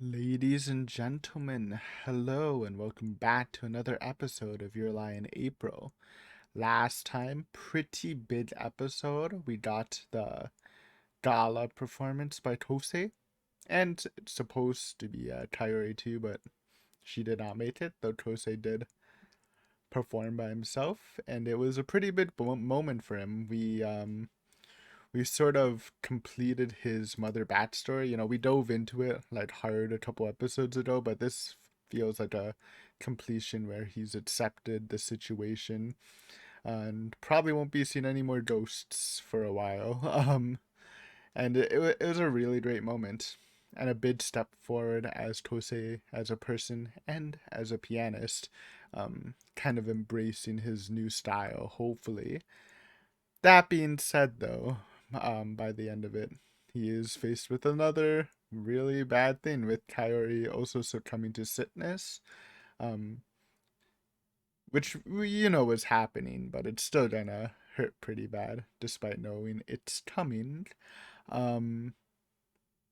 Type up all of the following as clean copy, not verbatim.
Ladies and gentlemen, hello and welcome back to another episode of Your Lie in April. Last time, pretty big episode. We got the gala performance by Kosei, and it's supposed to be Kaori too, but she did not make it, though Kosei did perform by himself, and it was a pretty big moment for him. We sort of completed his mother backstory. We dove into it like hard a couple episodes ago, but this feels like a completion where he's accepted the situation and probably won't be seeing any more ghosts for a while. And it was a really great moment and a big step forward as Kosei as a person and as a pianist, kind of embracing his new style, hopefully. That being said, though, by the end of it, he is faced with another really bad thing with Kaori also succumbing to sickness, um, which was happening, but it's still gonna hurt pretty bad despite knowing it's coming. Um,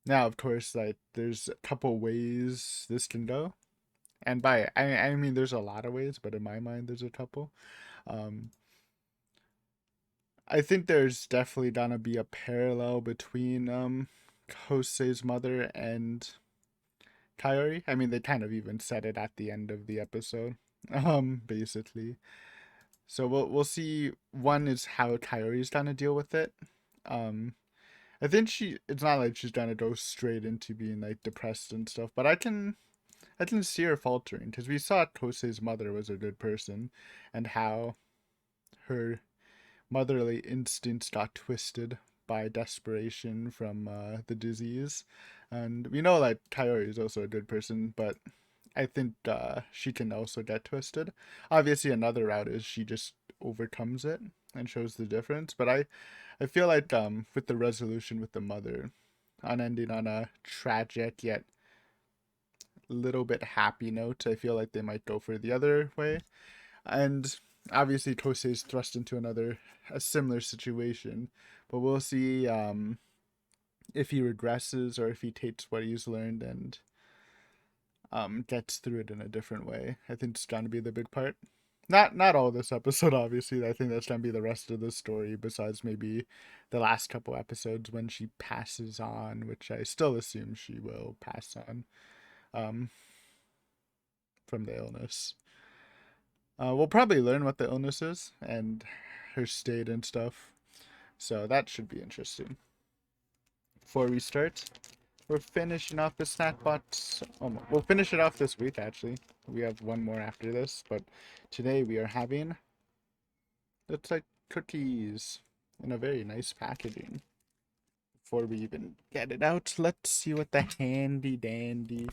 Now, of course, like there's a couple ways this can go, and I mean there's a lot of ways, but in my mind there's a couple. Um, I think there's definitely gonna be a parallel between Kosei's mother and Kaori. I mean, they kind of even said it at the end of the episode, basically. So we'll see. One is how Kaori's gonna deal with it. Um, I think it's not like she's gonna go straight into being like depressed and stuff, but I can see her faltering because we saw Kosei's mother was a good person, and how her motherly instincts got twisted by desperation from the disease. And we know that Kaori is also a good person, but I think she can also get twisted. Obviously, another route is she just overcomes it and shows the difference. But I feel like with the resolution with the mother, on ending on a tragic yet little bit happy note, I feel like they might go for the other way. And obviously Kosei is thrust into a similar situation, but we'll see if he regresses or if he takes what he's learned and gets through it in a different way. I think it's gonna be the big part. Not all this episode, obviously. I think that's gonna be the rest of the story, besides maybe the last couple episodes when she passes on, which I still assume she will pass on um, from the illness. We'll probably learn what the illness is and her state and stuff. So that should be interesting. Before we start, we're finishing off the snack box. We'll finish it off this week, actually. We have one more after this, but today we are having, looks like cookies in a very nice packaging. Before we even get it out, let's see what the handy dandy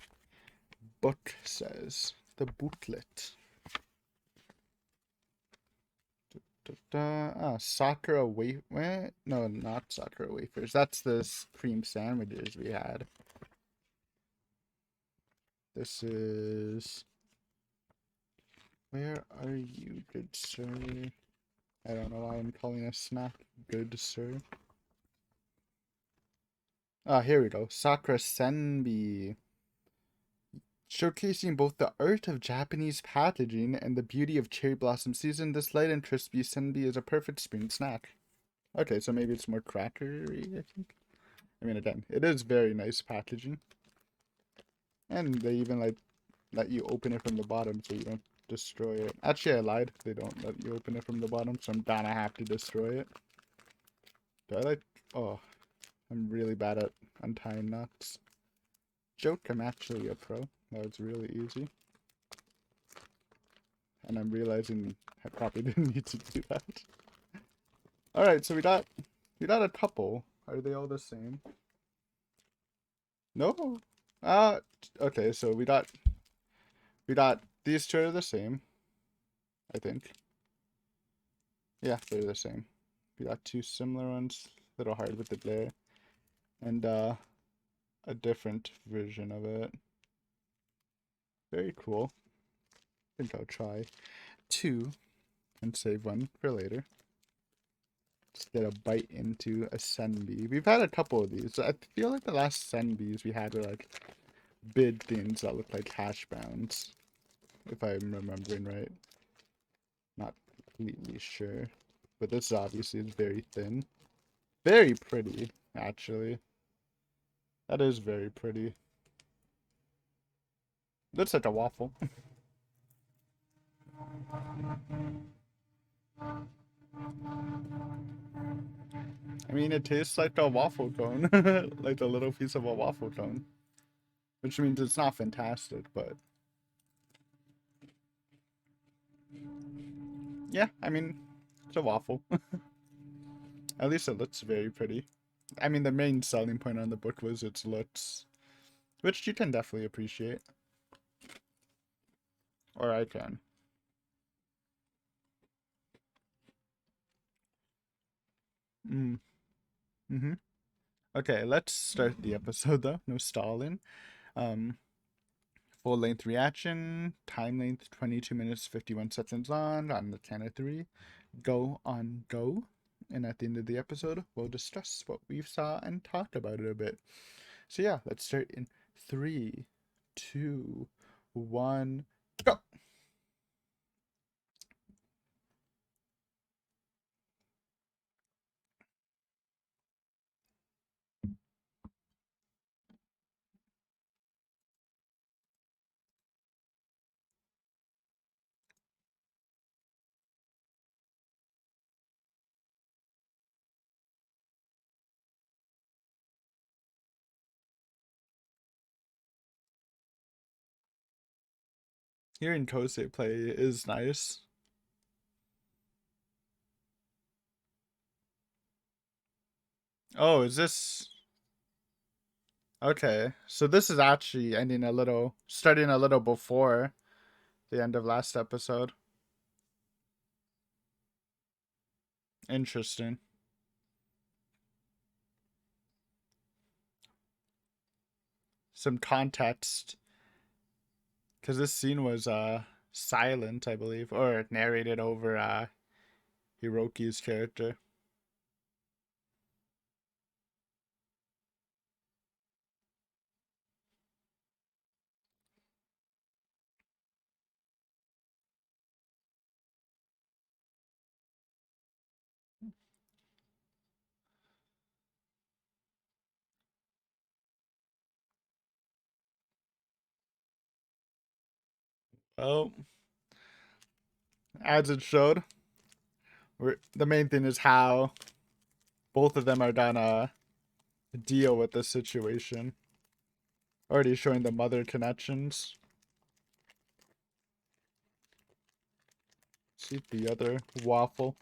book says. The booklet. Sakura wafer. No, not Sakura wafers. That's the cream sandwiches we had. This is. Where are you, good sir? I don't know why I'm calling a snack good sir. Ah, here we go. Sakura Senbi. Showcasing both the art of Japanese packaging and the beauty of cherry blossom season, this light and crispy senbi is a perfect spring snack. Okay, so maybe it's more crackery, I think. I mean, again, it is very nice packaging. And they even like let you open it from the bottom so you don't destroy it. Actually, I lied. They don't let you open it from the bottom, so I'm gonna have to destroy it. Do I like... Oh, I'm really bad at untying knots. Joke, I'm actually a pro. That was really easy. And I'm realizing I probably didn't need to do that. Alright, so we got a couple. Are they all the same? No? Okay, so we got these two are the same, I think. Yeah, they're the same. We got two similar ones, a little hard with the glare, and a different version of it. Very cool. I think I'll try two and save one for later. Just get a bite into a Senbi. We've had a couple of these. I feel like the last Senbis we had were like big things that look like hash browns, if I'm remembering right. Not completely sure. But this obviously is very thin. Very pretty, actually. That is very pretty. Looks like a waffle. I mean, it tastes like a waffle cone. Like a little piece of a waffle cone. Which means it's not fantastic, but... Yeah, I mean, it's a waffle. At least it looks very pretty. I mean, the main selling point on the book was its looks. Which you can definitely appreciate. Or I can. Mm. Mm-hmm. Okay, let's start the episode though. No stalling. Um, Full length reaction. Time length 22 minutes 51 seconds on the count of 3. Go on go. And at the end of the episode, we'll discuss what we saw and talk about it a bit. So yeah, let's start in 3, 2, 1, go. Hearing Kosei play is nice. Oh, is this... Okay, so this is actually starting a little before the end of last episode. Interesting. Some context. Because this scene was silent, I believe, or narrated over Hiroki's character. Oh, as it showed, the main thing is how both of them are gonna deal with this situation. Already showing the mother connections. See the other waffle.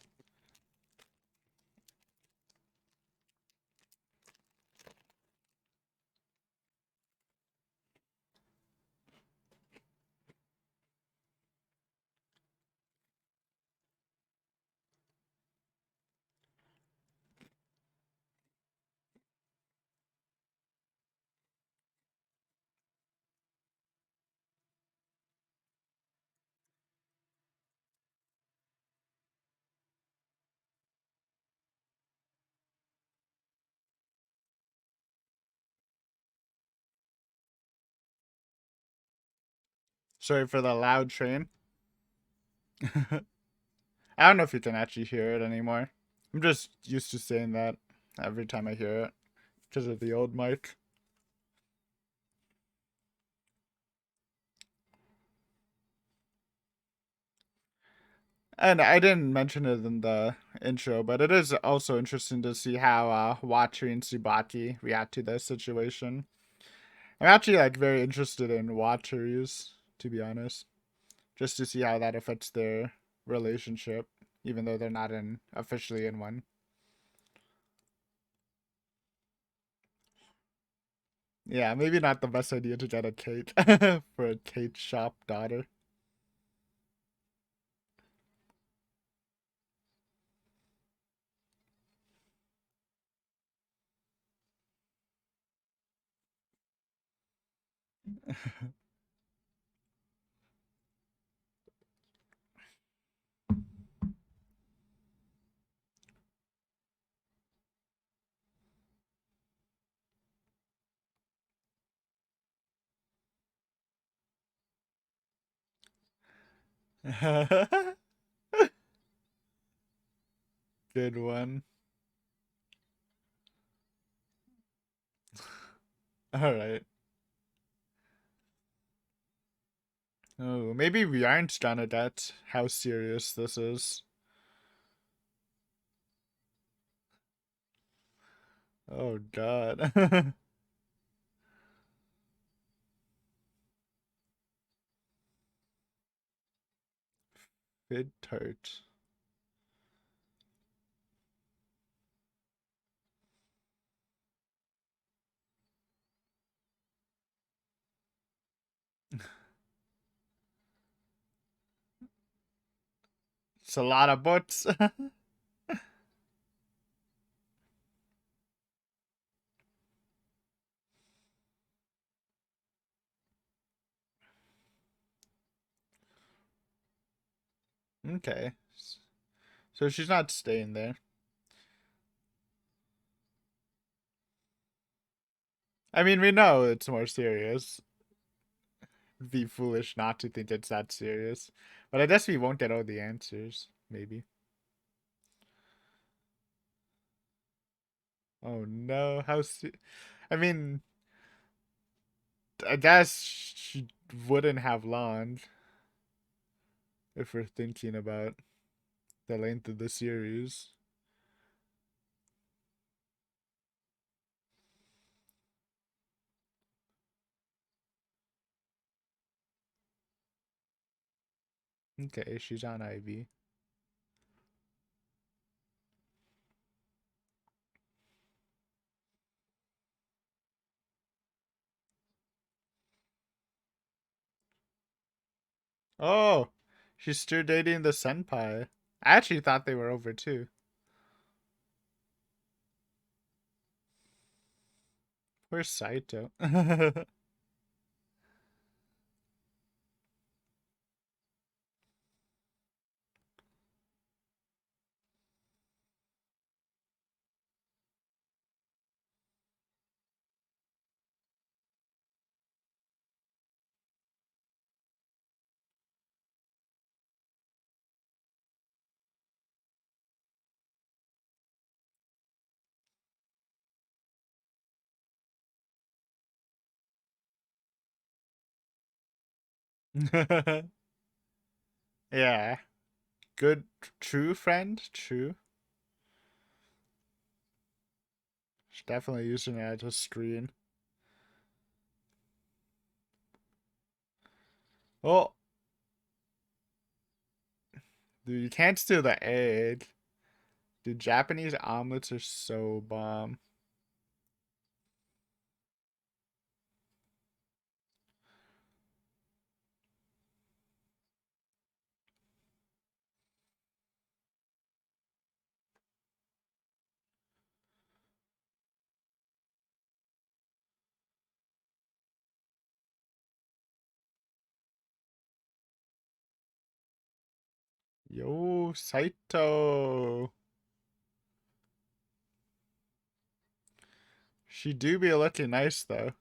Sorry for the loud train. I don't know if you can actually hear it anymore. I'm just used to saying that every time I hear it because of the old mic. And I didn't mention it in the intro, but it is also interesting to see how Watari and Tsubaki react to this situation. I'm actually like very interested in Watari's, to be honest, just to see how that affects their relationship, even though they're not officially in one. Yeah, maybe not the best idea to get a cake for a cake shop daughter. Good one. All right. Oh, maybe we aren't gonna get how serious this is. Oh God. Fit tart. It's a lot of butts. Okay. So she's not staying there. I mean, we know it's more serious. It'd be foolish not to think it's that serious. But I guess we won't get all the answers, maybe. Oh no, I mean, I guess she wouldn't have long if we're thinking about the length of the series. Okay, she's on IV. Oh, she's still dating the senpai. I actually thought they were over too. Where's Saito? Yeah, good, true friend, true. She's definitely using it as a screen. Oh, dude, you can't steal the egg. Dude, Japanese omelets are so bomb. Yo, Saito. She do be looking nice though.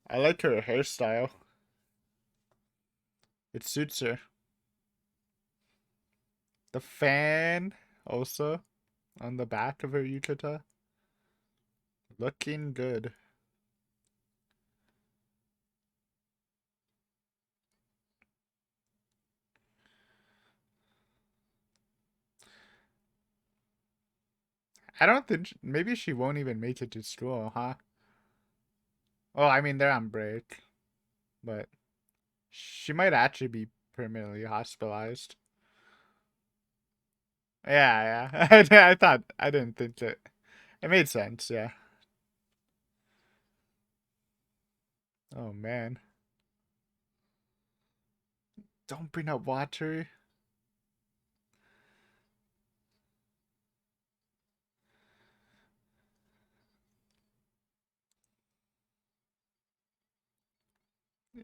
I like her hairstyle. It suits her. The fan also on the back of her yukata. Looking good. I don't think maybe she won't even make it to school, huh? Oh, I mean they're on break, but she might actually be permanently hospitalized. Yeah, yeah. I thought I didn't think that it made sense, yeah. Oh man. Don't bring up water.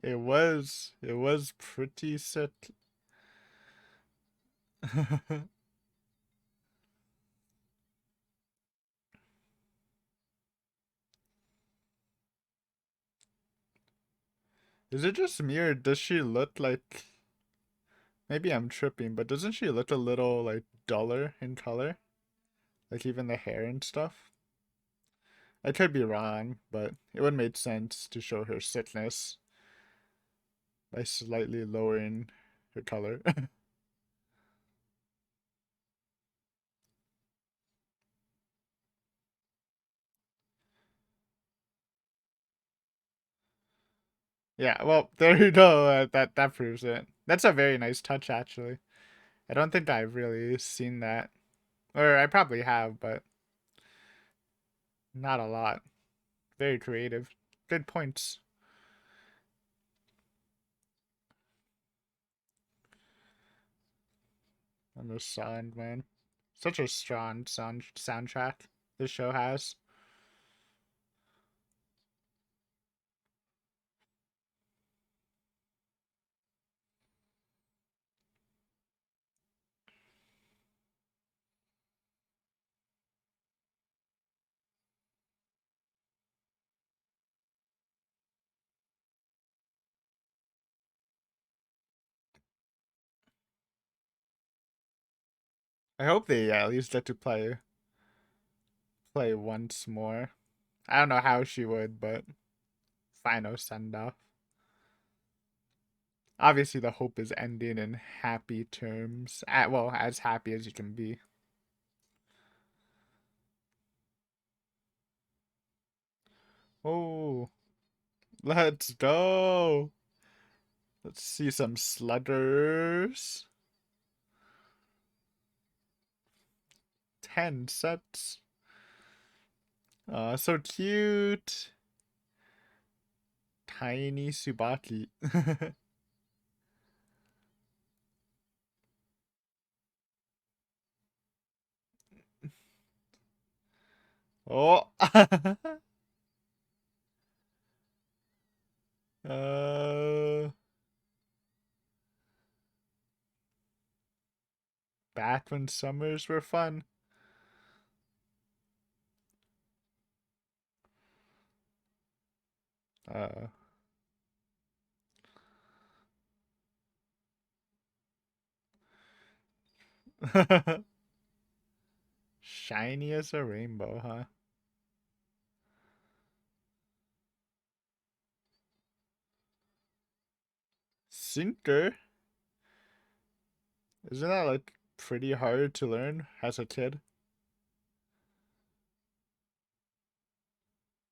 It was pretty sick. Is it just me or does she look like maybe I'm tripping, but doesn't she look a little like duller in color? Like even the hair and stuff? I could be wrong, but it would make sense to show her sickness by slightly lowering her color. Yeah, well, there you go. That proves it. That's a very nice touch, actually. I don't think I've really seen that, or I probably have, but not a lot. Very creative. Good points on the sound, man. Such a strong soundtrack this show has. I hope they at least get to play once more. I don't know how she would, but final send off. Obviously, the hope is ending in happy terms. Well, as happy as you can be. Oh, let's go. Let's see some sluggers. 10 sets. So cute. Tiny Tsubaki. Oh. uh, back when summers were fun. Uh, shiny as a rainbow, huh? Sinker? Isn't that like pretty hard to learn as a kid?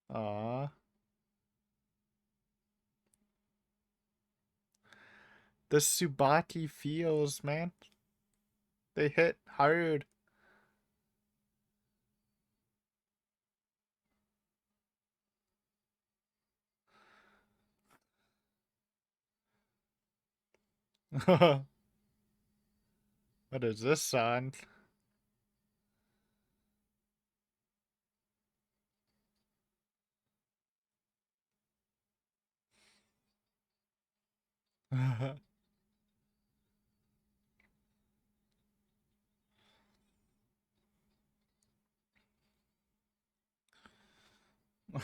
Aw. The Tsubaki feels, man. They hit hard. What is this song?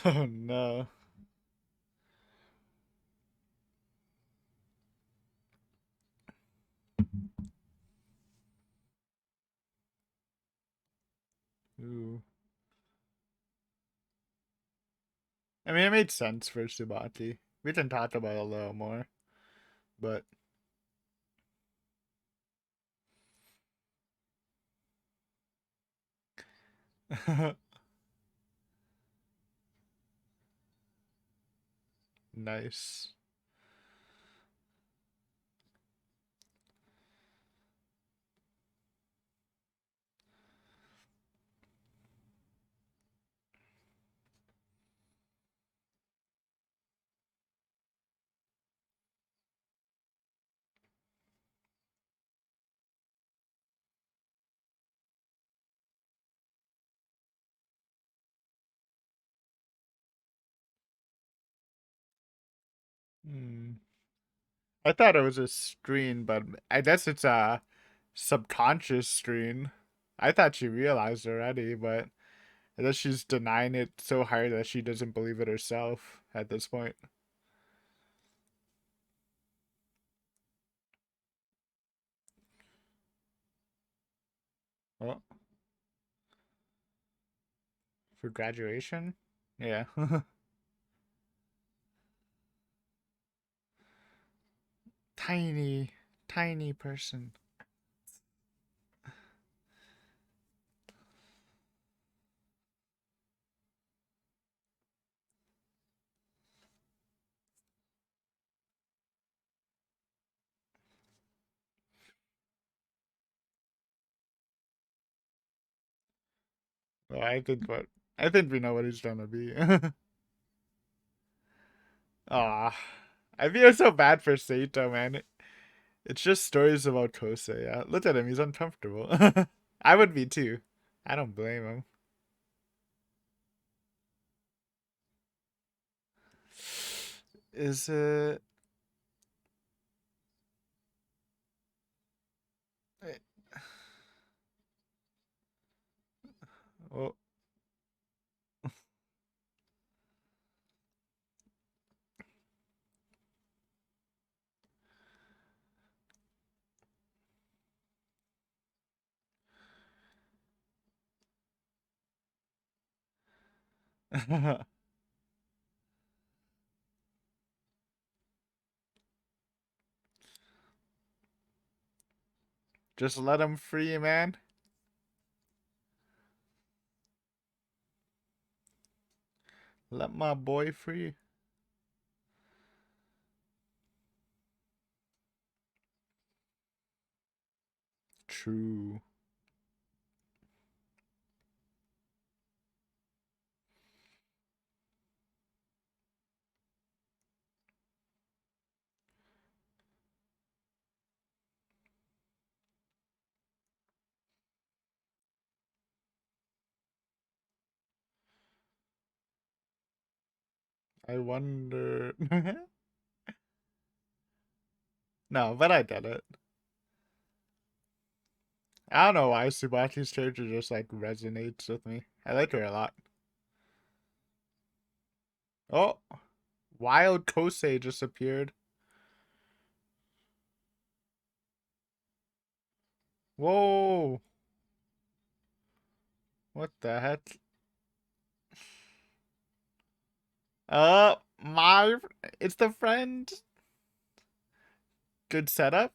Oh no. Ooh. I mean, it made sense for Tsubaki. We can talk about it a little more, but nice. Hmm. I thought it was a screen, but I guess it's a subconscious screen. I thought she realized already, but I guess she's denying it so hard that she doesn't believe it herself at this point. Oh, for graduation? Yeah. Tiny, tiny person. Well, I think we know what he's gonna be. Ah, I feel so bad for Saito, man. It's just stories about Kosei. Yeah, look at him; he's uncomfortable. I would be too. I don't blame him. Is it? Oh. Just let him free, man. Let my boy free. True. I wonder. No, but I get it. I don't know why Tsubaki's character just like resonates with me. I like her a lot. Oh, wild Kosei just appeared. Whoa, what the heck? My, it's the friend. Good setup.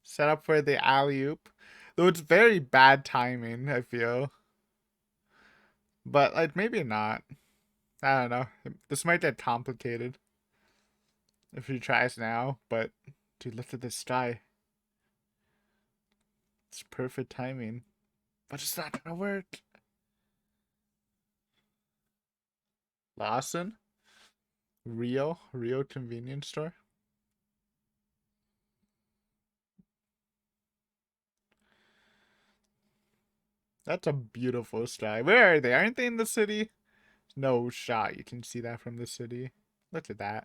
Setup for the alley oop. Though it's very bad timing, I feel. But like maybe not. I don't know. This might get complicated if he tries now. But dude, look at this sky. It's perfect timing. But it's not gonna work. Lawson? Rio convenience store? That's a beautiful sky. Where are they? Aren't they in the city? No shot. You can see that from the city. Look at that.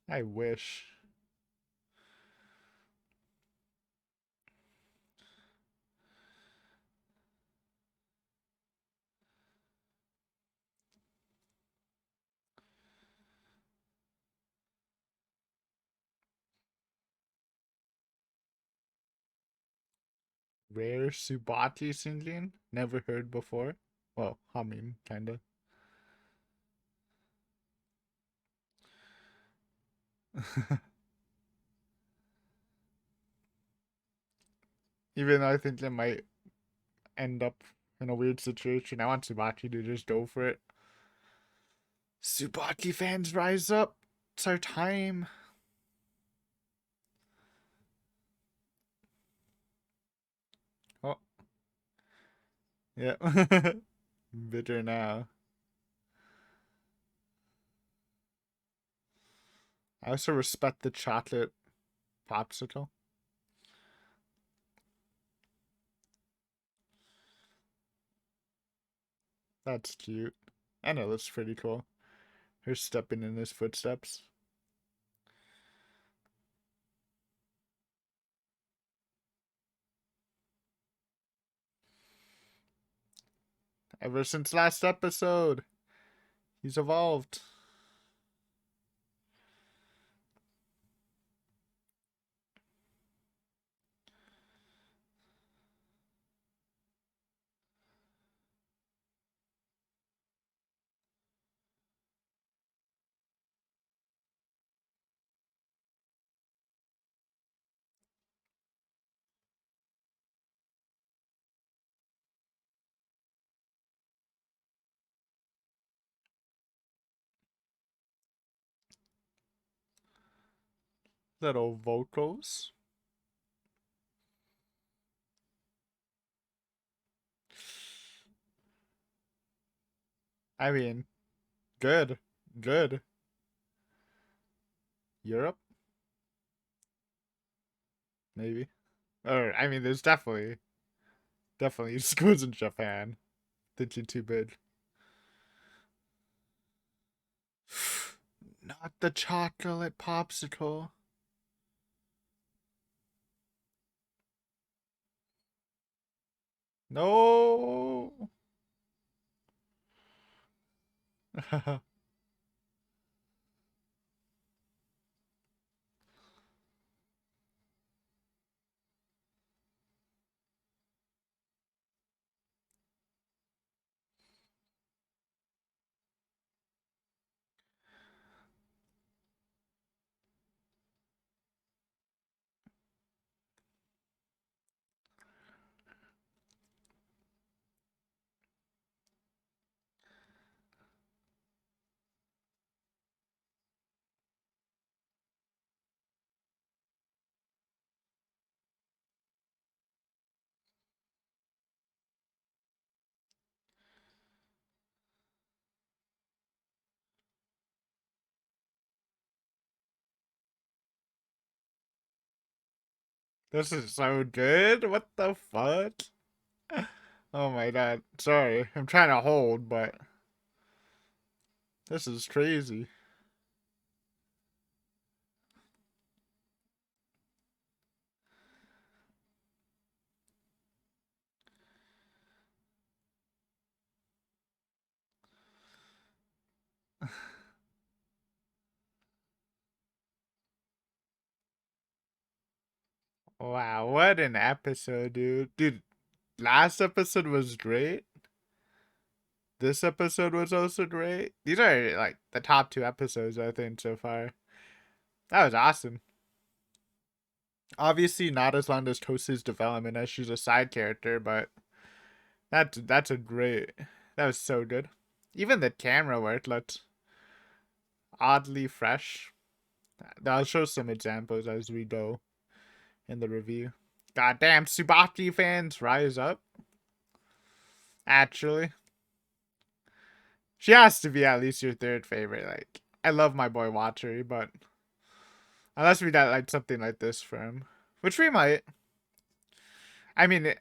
I wish. Rare Subati singing? Never heard before. Well, humming, kinda. Even though I think they might end up in a weird situation. I want Tsubaki to just go for it. Tsubaki fans rise up. It's our time. Oh, yeah. Bitter now. I also respect the chocolate popsicle. That's cute. I know that's pretty cool. Her stepping in his footsteps. Ever since last episode, he's evolved. Little vocals. I mean, good. Good. Europe? Maybe. Or, I mean, there's definitely schools in Japan. Thinking too big. Not the chocolate popsicle. No. This is so good. What the fuck? Oh my god. Sorry. I'm trying to hold, but this is crazy. Wow, what an episode, dude. Dude, last episode was great. This episode was also great. These are like the top two episodes, I think, so far. That was awesome. Obviously, not as long as Kosei's development as she's a side character, but that's a great. That was so good. Even the camera work looked oddly fresh. I'll show some examples as we go in the review. Goddamn, Tsubaki fans, rise up. Actually, she has to be at least your third favorite. Like, I love my boy Watchery, but unless we got like something like this for him, which we might. I mean,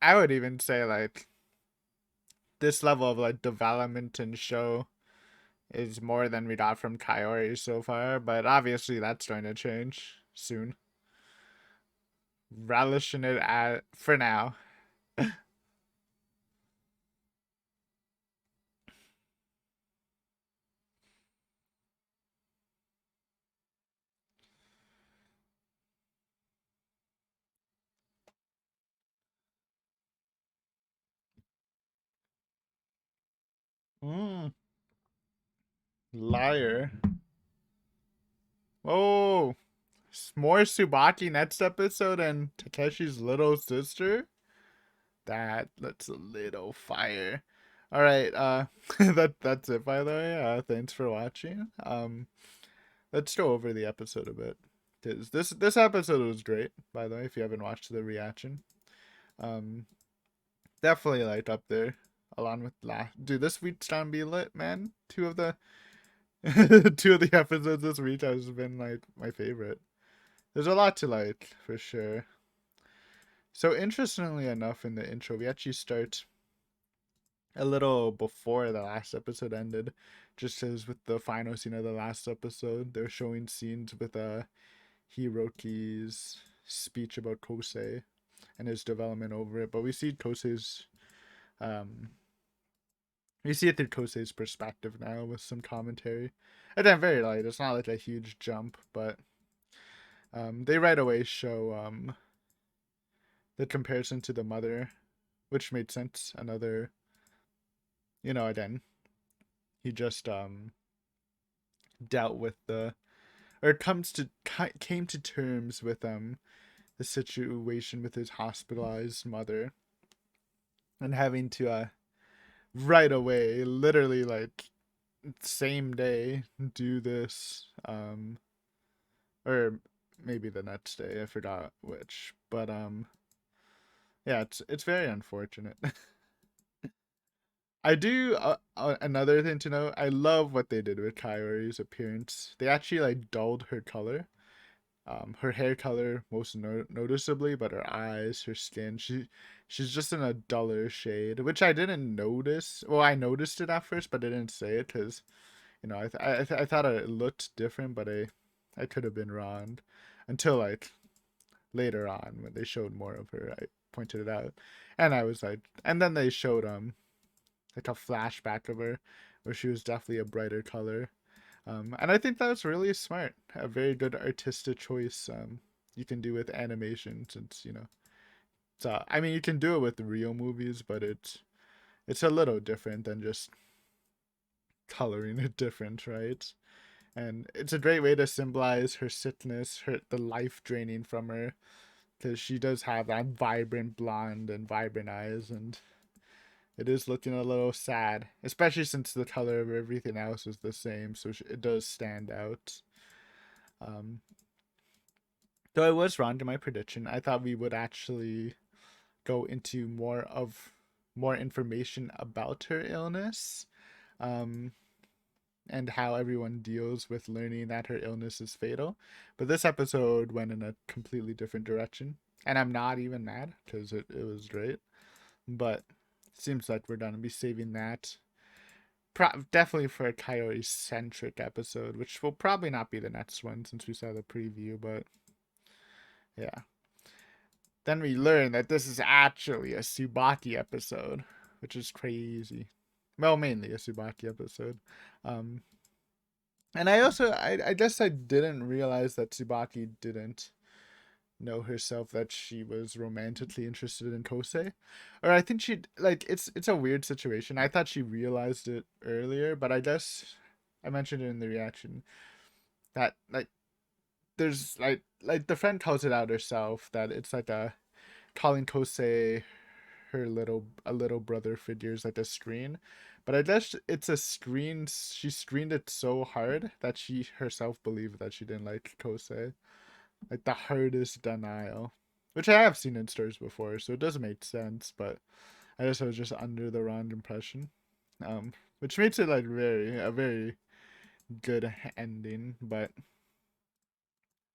I would even say like this level of like development and show is more than we got from Kaori so far, but obviously that's going to change soon. Relishing it at for now. Mm, liar. Oh, more Tsubaki next episode and Takeshi's little sister. That's a little fire. All right, that's it by the way. Thanks for watching. Let's go over the episode a bit. This episode was great, by the way, if you haven't watched the reaction. Um Definitely like up there along with last dude, this week's gonna be lit, man. Two of the two of the episodes this week has been like my favorite. There's a lot to like for sure. So interestingly enough, in the intro, we actually start a little before the last episode ended, just as with the final scene of the last episode, they're showing scenes with Hiroki's speech about Kosei and his development over it. But we see Kosei's um we see it through Kosei's perspective now with some commentary. And then very light. It's not like a huge jump, but they right away show the comparison to the mother, which made sense. Another, again, he just dealt with the or came to terms with the situation with his hospitalized mother and having to right away, literally like same day, do this or maybe the next day. I forgot which, but yeah, it's very unfortunate. I do another thing to note. I love what they did with Kaori's appearance. They actually like dulled her color, her hair color most noticeably, but her eyes, her skin, she's just in a duller shade, which I didn't notice. Well, I noticed it at first, but I didn't say it because I thought it looked different, but I could have been wrong until like later on when they showed more of her. I pointed it out, and I was like, and then they showed like a flashback of her where she was definitely a brighter color. And I think that was really smart, a very good artistic choice. You can do with animation since so I mean you can do it with real movies, but it's a little different than just coloring it different, right? And it's a great way to symbolize her sickness, the life draining from her, because she does have that vibrant blonde and vibrant eyes, and it is looking a little sad, especially since the color of everything else is the same, so it does stand out. Um, though I was wrong to my prediction, I thought we would actually go into more information about her illness, um, and how everyone deals with learning that her illness is fatal. But this episode went in a completely different direction, and I'm not even mad because it was great. But it seems like we're gonna be saving that definitely for a Coyote centric episode, which will probably not be the next one since we saw the preview. But yeah, then we learn that this is actually a Tsubaki episode, which is crazy. Well, mainly a Tsubaki episode. Um, and I guess I didn't realize that Tsubaki didn't know herself that she was romantically interested in Kosei. Or I think she like it's a weird situation. I thought she realized it earlier, but I guess I mentioned it in the reaction that like there's like the friend calls it out herself that it's like a calling Kosei her little brother figures like a screen. But I guess it's a screen. She screened it so hard that she herself believed that she didn't like Kosei. Like the hardest denial, which I have seen in stores before, so it does make sense. But I guess I was just under the wrong impression, which makes it like a very good ending. But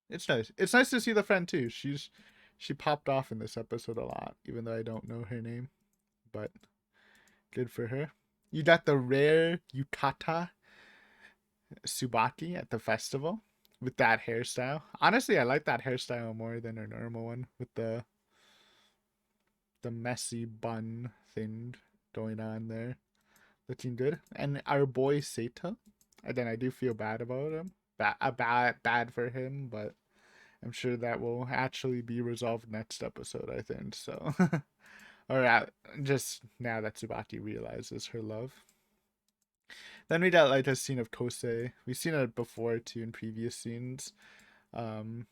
it's nice. It's nice to see the friend too. She popped off in this episode a lot, even though I don't know her name. But good for her. You got the rare yukata Tsubaki at the festival with that hairstyle. Honestly, I like that hairstyle more than her normal one with the messy bun thing going on there. Looking good. And our boy Saito. Again, I do feel bad about him. Bad for him, but I'm sure that will actually be resolved next episode, I think. So, or just now that Tsubaki realizes her love. Then we got like a scene of Kosei. We've seen it before too in previous scenes, um,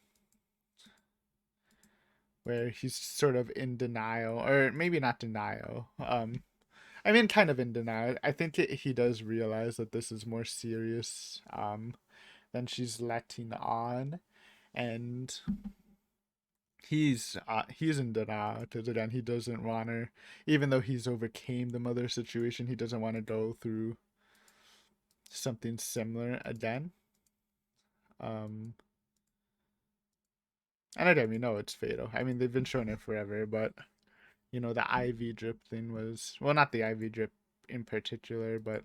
where he's sort of in denial, or maybe not denial. I mean, kind of in denial. I think he does realize that this is more serious than she's letting on, and he's in denial because again he doesn't want her, even though he's overcame the mother situation. He doesn't want to go through something similar again. Um, and I don't even know it's fatal. I mean, they've been showing it forever, but the IV drip thing was well, not the IV drip in particular, but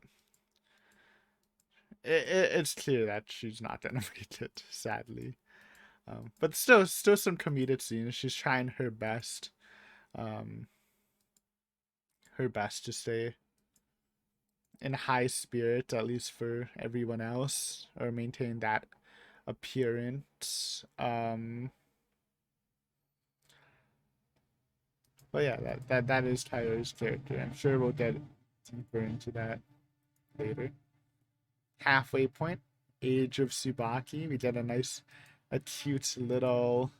it's clear that she's not gonna make it, sadly. But still some comedic scenes. She's trying um, her best to stay in high spirits, at least for everyone else, or maintain that appearance. But yeah, that is Tyler's character. I'm sure we'll get deeper into that later. Halfway point, Age of Tsubaki. We get a cute little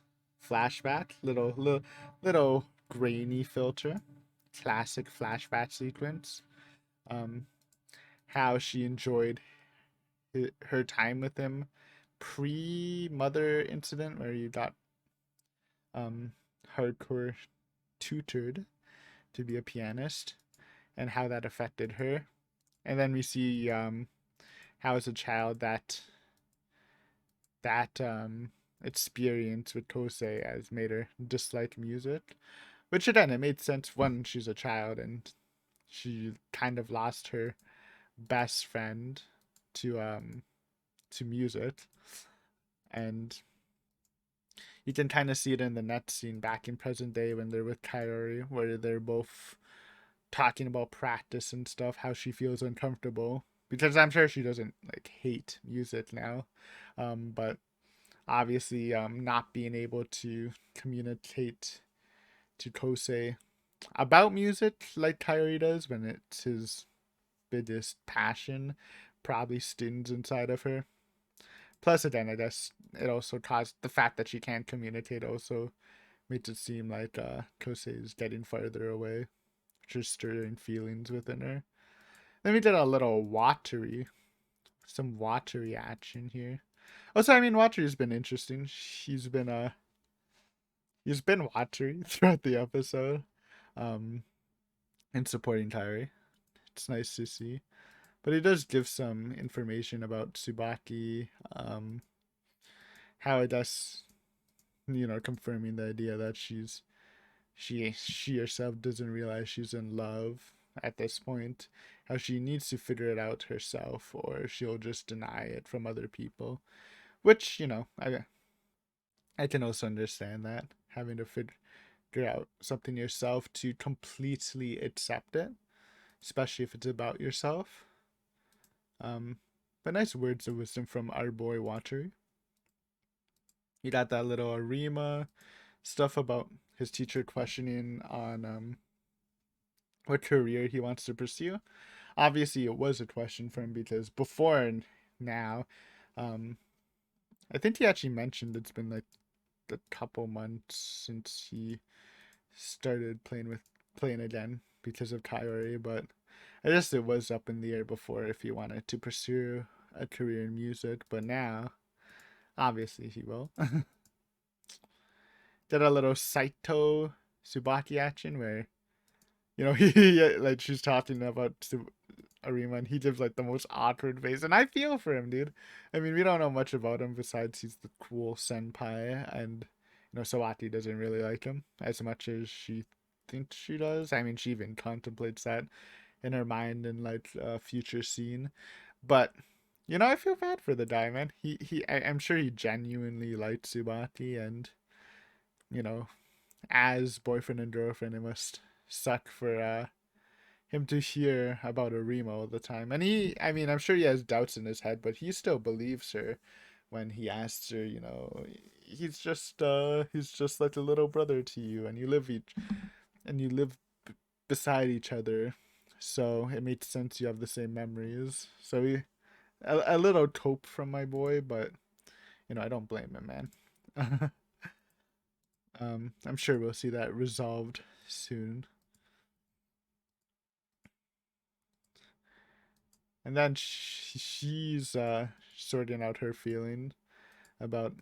flashback, little grainy filter, classic flashback sequence. Um, how she enjoyed her time with him pre-mother incident where you got um hardcore tutored to be a pianist and how that affected her. And then we see how as a child that experience with Kosei has made her dislike music. Which again, it made sense when she's a child and she kind of lost her best friend to music. And you can kind of see it in the next scene back in present day when they're with Kaori, where they're both talking about practice and stuff, how she feels uncomfortable. Because I'm sure she doesn't like hate music now. But obviously not being able to communicate to Kosei about music like Kaori does when it's his biggest passion probably stings inside of her. Plus, again, I guess it also caused the fact that she can't communicate also makes it seem like Kosei is getting farther away, which is stirring feelings within her. Then we did a little some watery action here. Also, I mean, Watery's been interesting. He's been watery throughout the episode, um, in supporting Kairi. It's nice to see. But he does give some information about Tsubaki, how it does, confirming the idea that she herself doesn't realize she's in love at this point. How she needs to figure it out herself, or she'll just deny it from other people. Which I can also understand that having to figure out something yourself to completely accept it, especially if it's about yourself. Um, but nice words of wisdom from our boy Watcher. You got that little Arima stuff about his teacher questioning on what career he wants to pursue. Obviously, it was a question for him because before and now, um, I think he actually mentioned it's been like a couple months since he started playing again because of Kaori, but I guess it was up in the air before if he wanted to pursue a career in music, but now obviously he will. Did a little Saito Tsubaki action where he like she's talking about Arima and he gives like the most awkward face, and I feel for him, dude. I mean, we don't know much about him besides he's the cool senpai, and Sawati doesn't really like him as much as she thinks she does. I mean, she even contemplates that in her mind in like a future scene, but I feel bad for the guy, man. I'm sure he genuinely liked Tsubaki, and you know, as boyfriend and girlfriend, it must suck for him to hear about Arima all the time. And I mean, I'm sure he has doubts in his head, but he still believes her when he asks her, he's just like a little brother to you, and you live beside each other. So it makes sense you have the same memories. So a little cope from my boy, but I don't blame him, man. I'm sure we'll see that resolved soon. And then she's sorting out her feeling about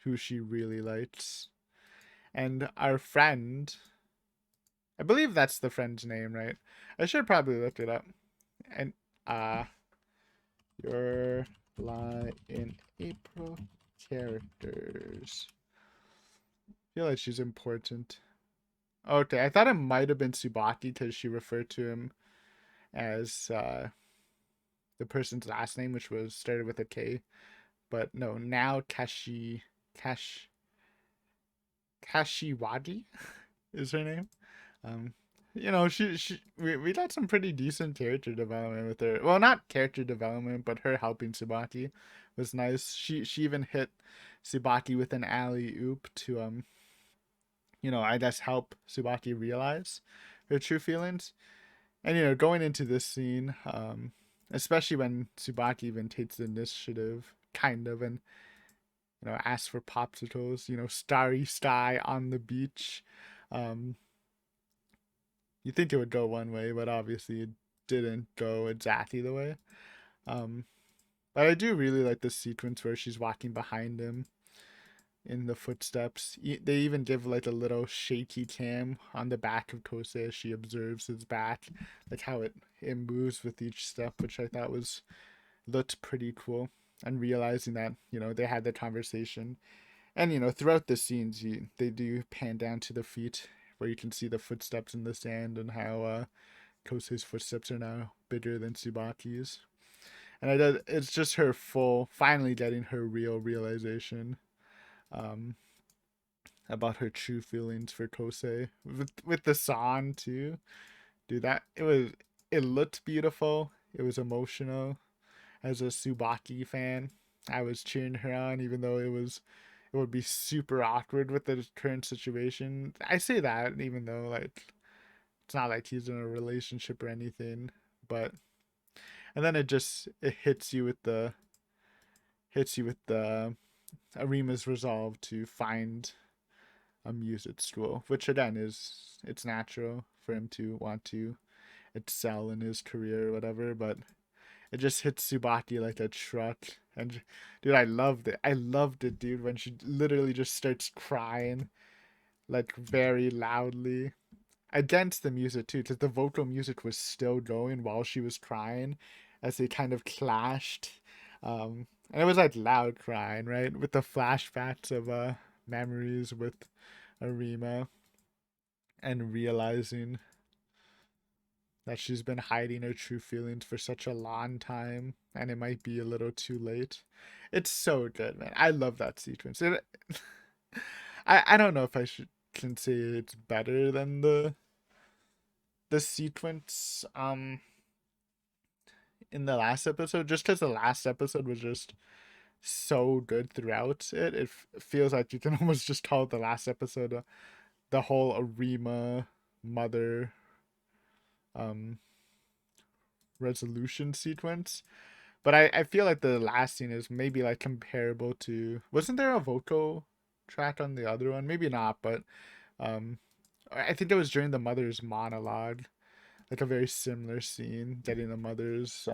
who she really likes. And our friend, I believe that's the friend's name, right? I should probably look it up. And your lie in April characters. I feel like she's important. Okay, I thought it might have been Tsubaki because she referred to him as the person's last name, which was started with a K. But no, now Kash Kashiwagi is her name. Um, we got some pretty decent character development with her. Well, not character development, but her helping Tsubaki was nice. She even hit Tsubaki with an alley oop to I guess help Tsubaki realize her true feelings. And going into this scene, especially when Tsubaki even takes the initiative, kind of, and asks for popsicles, starry sky on the beach. Um, you think it would go one way, but obviously it didn't go exactly the way. Um, But I do really like the sequence where she's walking behind him in the footsteps. They even give like a little shaky cam on the back of Kosei as she observes his back, like how it moves with each step, which I thought was looked pretty cool. And realizing that they had the conversation, and throughout the scenes, they do pan down to the feet where you can see the footsteps in the sand and how Kosei's footsteps are now bigger than Tsubaki's. And it's just her finally getting her real realization um, about her true feelings for Kosei with the song too. Dude, it looked beautiful. It was emotional. As a Tsubaki fan, I was cheering her on, even though it would be super awkward with the current situation. I say that even though like it's not like he's in a relationship or anything, but and then it hits you with the Arima's resolve to find a music school, which again it's natural for him to want to excel in his career or whatever, but it just hits Tsubaki like a truck. And dude, I loved it. I loved it, dude, when she literally just starts crying like very loudly against the music too, because the vocal music was still going while she was crying as they kind of clashed. And it was like loud crying, right? With the flashbacks of memories with Arima and realizing that she's been hiding her true feelings for such a long time and it might be a little too late. It's so good, man. I love that sequence. I don't know if can say it's better than the sequence in the last episode, just because the last episode was just so good throughout it. Feels like you can almost just call it the last episode, the whole Arima mother um resolution sequence. But I feel like the last scene is maybe like comparable to, wasn't there a vocal track on the other one? Maybe not, but um I think it was during the mother's monologue, like a very similar scene, getting the mother's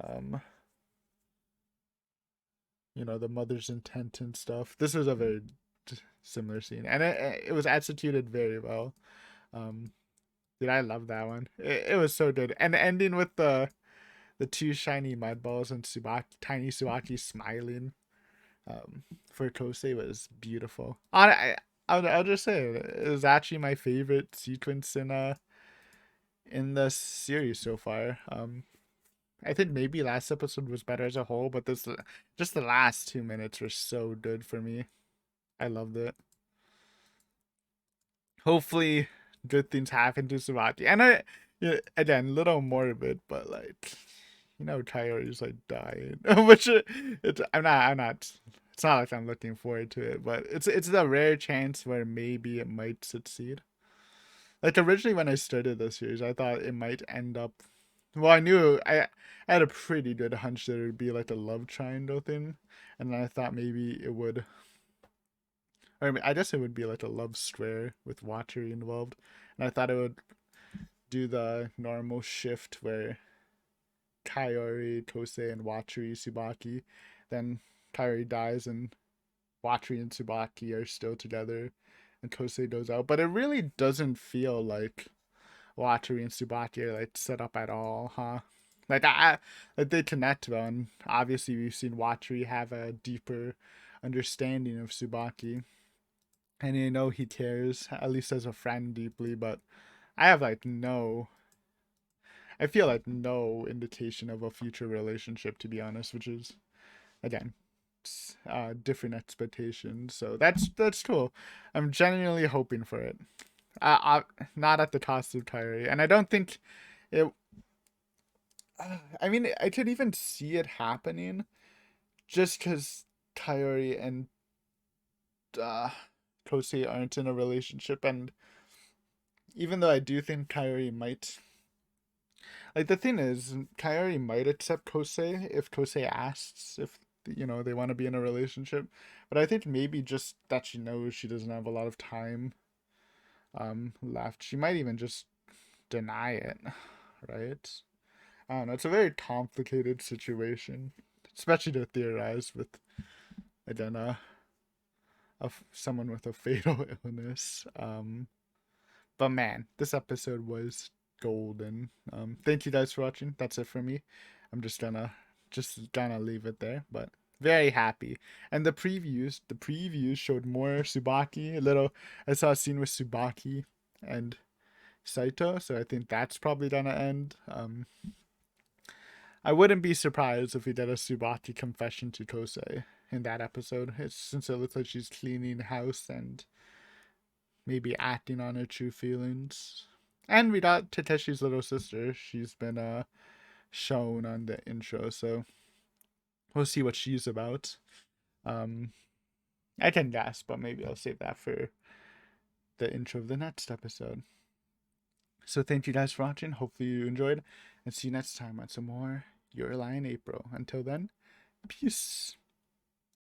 the mother's intent and stuff. This was a very similar scene, and it was executed very well. Um, Dude, I love that one. It was so good, and ending with the two shiny mud balls and tiny Tsubaki smiling for Kosei was beautiful. I'll just say it was actually my favorite sequence in the series so far. I think maybe last episode was better as a whole, but this just the last 2 minutes were so good for me. I loved it. Hopefully, good things happen to Tsubaki. And again, little morbid, but like, Coyote's like dying, which I'm not. It's not like I'm looking forward to it, but it's the rare chance where maybe it might succeed. Like originally when I started this series, I thought it might end up. Well, I had a pretty good hunch that it would be like a love triangle thing, and then I thought maybe it would. Or I mean, I guess it would be like a love square with Watchery involved, and I thought it would do the normal shift where Kaori, Kosei, and Watchery, Tsubaki, then Kaori dies and Watchery and Tsubaki are still together, and Kosei goes out. But it really doesn't feel like Watchery and Tsubaki are like set up at all, huh? Like they connect well, and obviously we've seen Watchery have a deeper understanding of Tsubaki, and he cares at least as a friend deeply. But I have like I feel like no indication of a future relationship, to be honest, which is again different expectations. So that's cool. I'm genuinely hoping for it. Not at the cost of Kyrie, and I don't think it. I mean, I could even see it happening, just because Kyrie and uh, Kosei aren't in a relationship, and even though I do think Kyrie might, like the thing is, Kyrie might accept Kosei if Kosei asks if they want to be in a relationship, but I think maybe just that she knows she doesn't have a lot of time left, she might even just deny it, right? I don't know. It's a very complicated situation, especially to theorize with, again, of someone with a fatal illness. But man, this episode was golden. Thank you guys for watching. That's it for me. I'm just gonna leave it there. But very happy. And the previews showed more Tsubaki. I saw a scene with Tsubaki and Saito, so I think that's probably gonna end. I wouldn't be surprised if we did a Tsubaki confession to Kosei in that episode. Since it looks like she's cleaning the house and maybe acting on her true feelings. And we got Takeshi's little sister. She's been shown on the intro, so we'll see what she's about. I can guess, but maybe I'll save that for the intro of the next episode. So thank you guys for watching. Hopefully you enjoyed, and see you next time on some more Your Lie in April. Until then, peace.